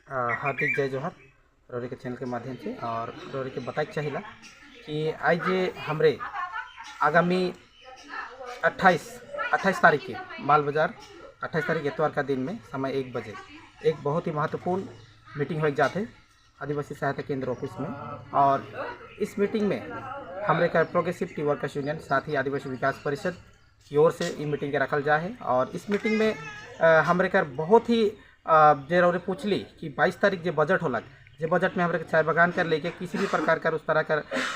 हार्दिक जय जोहर रोरी के चैनल के माध्यम से। और रोरी के बताए चाहिला कि आज जे हमरे आगामी 28 तारीख के माल बाजार 28 तारीख इतवार का दिन में समय 1 बजे एक बहुत ही महत्वपूर्ण मीटिंग हो जाते आदिवासी सहायता केंद्र ऑफिस में। और इस मीटिंग में हमरे का प्रोग्रेसिव टी वर्कर्स यूनियन साथ ही आदिवासी विकास परिषद की ओर से ये मीटिंग के रखल जा है। और इस मीटिंग में हमरे का बहुत ही जे रौरे पूछली कि 22 तारीख जो बजट होलक जे बजट में हमरे चाय बागान कर लेके किसी भी प्रकार का उस तरह का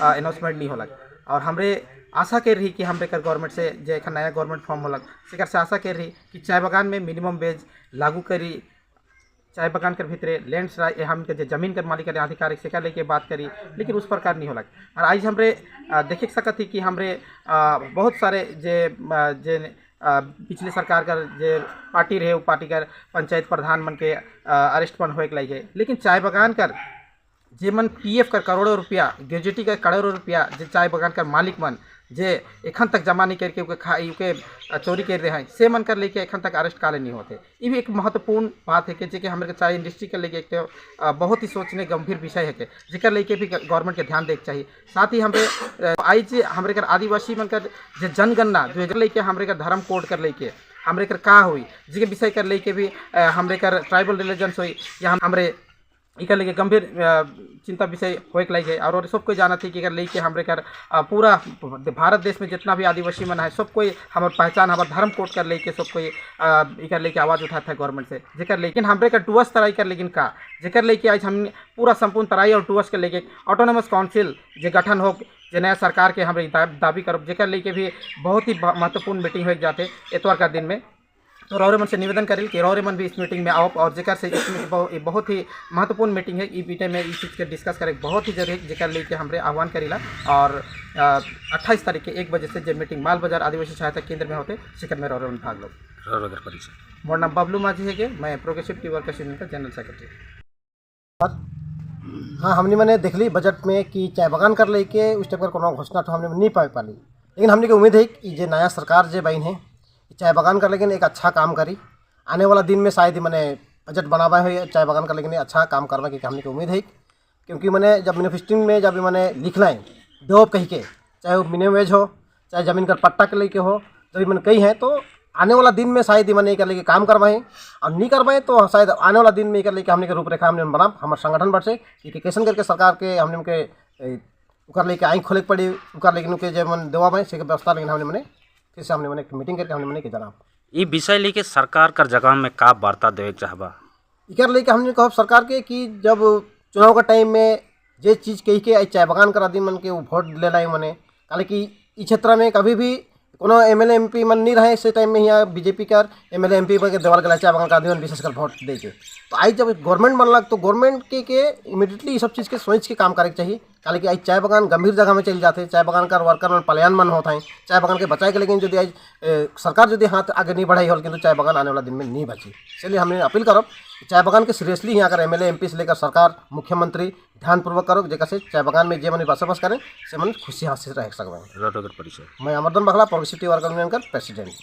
अनाउंसमेंट नहीं होलक। और हमरे आशा कर रही कि हमरे कर गवर्नमेंट से जो एक नया गवर्नमेंट फॉर्म होलक सेकर से आशा कर रही कि चाय बागान में मिनिमम वेज लागू करी, चाय बागान कर भीतरे लैंड हम के जमीन कर मालिक आधिकारिक से लेके बात करी, लेकिन उस प्रकार नहीं होलक। और आज हमरे देख सकत ही कि हमरे बहुत सारे जे पिछले सरकार का जे पार्टी रहे वो पार्टी का पंचायत प्रधान मन के अरेस्ट मन होए लगे, लेकिन चाय बागान कर जे मन पीएफ कर करोड़ों रुपया ग्रेजुटी का करोड़ों रुपया जे चाय बागान कर मालिक मन जे एखन तक जमा नहीं करके उके चोरी कर रहे हैं से मन कर लेके एखन तक अरेस्ट काले नहीं होते। ये भी एक महत्वपूर्ण बात है कि जे हमारे चाय इंडस्ट्री के लेके एक बहुत ही सोचने गंभीर विषय है कि जेकर लेके भी गवर्नमेंट के ध्यान देके चाहिए। साथ ही हमारे आज हमारे कर आदिवासी मन कर जे जनगणना जो लेके हमारे कर धर्म कोड कर लेके हमारे कर का हुई जी विषय कर लेके भी हमारे कर ट्राइबल रिलीजन्स हुई या हमारे इकर लेके गंभीर चिंता विषय होए के लगे। और सबको जाना थी कि अगर लेके हमारे कर पूरा भारत देश में जितना भी आदिवासी मन है सब कोई हमारे पहचान हमारे धर्म कोड कर लेके सब कोई इकर लेके आवाज़ उठाता है गवर्नमेंट से जेकर लेकिन हमारे का टूअर्स तराई कर लेकिन का जेकर लेके आज हम पूरा संपूर्ण तराई और टूअर्स के लेके ऑटोनोमस काउंसिल जो गठन हो जो नया सरकार के हमारे दावी करो जेकर लेके भी बहुत ही महत्वपूर्ण मीटिंग हो जाते इतवार का दिन में। तो रौरे मन से निवेदन करें कि रौरे मन भी इस मीटिंग में आओ और जेकर से इसमें बहुत ही महत्वपूर्ण मीटिंग है। ई मीटिंग में इस चीज़ के डिस्कस करें बहुत ही जरूरी जेकर लेके हमरे आह्वान करीला। और 28 तारीख के 1 बजे से जो मीटिंग माल बाजार आदिवासी सहायता केंद्र में होते शिखर में रौरे मन भाग लो। मोर नाम बबलू माझी है कि मैं प्रोग्रेसिव टी वर्कर्स यूनियन का जनरल सेक्रेटरी। हाँ, हमने मैंने देख ली बजट में कि चाय बागान कर लेके उस टाइप का कोनो घोषणा तो हमने नहीं पाली, लेकिन हमने की उम्मीद है कि जो नया सरकार जो बन है चाय बागान कर लेकिन एक अच्छा काम करी आने वाला दिन में शायद ही मैंने बजट बनावा है चाय बागान कर लेकिन अच्छा काम करवा की हमने की उम्मीद है। क्योंकि मैंने जब मैनिफेस्टो में जब मैंने लिखना है डेवलप कही के चाहे वो मिनिमम वेज हो चाहे ज़मीन कर पट्टा के लेके हो जब मैंने कही है तो आने वाला दिन में शायद ही मैंने कर लेके काम करवाएं और नहीं करवाएं तो शायद आने वाला दिन में कर लेके हमने के रूपरेखा हमने बना हमारे संगठन पर से कि कैसन करके सरकार के हमने उनके उकर लेके आँख खोले पड़ी उकर लेकिन उनके जब मन देवा पाए से व्यवस्था लेकिन हमने मैंने फिर से हमने मीटिंग करके हमने मैंने जनाब ये विषय लेके सरकार कर जगह में का वार्ता देवे चाहबा इकर लेके हमने कहा सरकार के कि जब चुनाव का टाइम में जे चीज़ कही के चाय बागान कर आदमी मन के वोट ले लाई मने काले कि इस क्षेत्र में कभी भी कोनो एमएलए एमपी मन नहीं रहे इस टाइम में यहाँ बीजेपी का एमएलए एमपी पर के देवाल के चाय बागान का आदमी विशेषकर वोट दे के तो आज जब गवर्नमेंट बनलक तो गवर्नमेंट के इमीडिएटली ये सब चीज़ के सोच के काम करे चाहिए। काले कि आज चाय बागान गंभीर जगह में चल जाते चाय बागान का वर्कर मन पलायन मन होता है चाय बागान के बचाए के लेकिन जो आज सरकार जो हाथ आगे नहीं बढ़ाई हो लेकिन चाय बागान आने वाला दिन में नहीं बची। इसलिए हमने अपील करब चाय बागान के सीरियसली यहाँ कर एमएलए एमपी से लेकर सरकार मुख्यमंत्री ध्यानपूर्वक करो जेकर से चाय बागान में जे मन बसोबास करें से मन खुशी हाथ से रह सकते। परिचय मैं अमरदन बखला प्रोग्रेसिव टी वर्कर्स यूनियन का प्रेसिडेंट।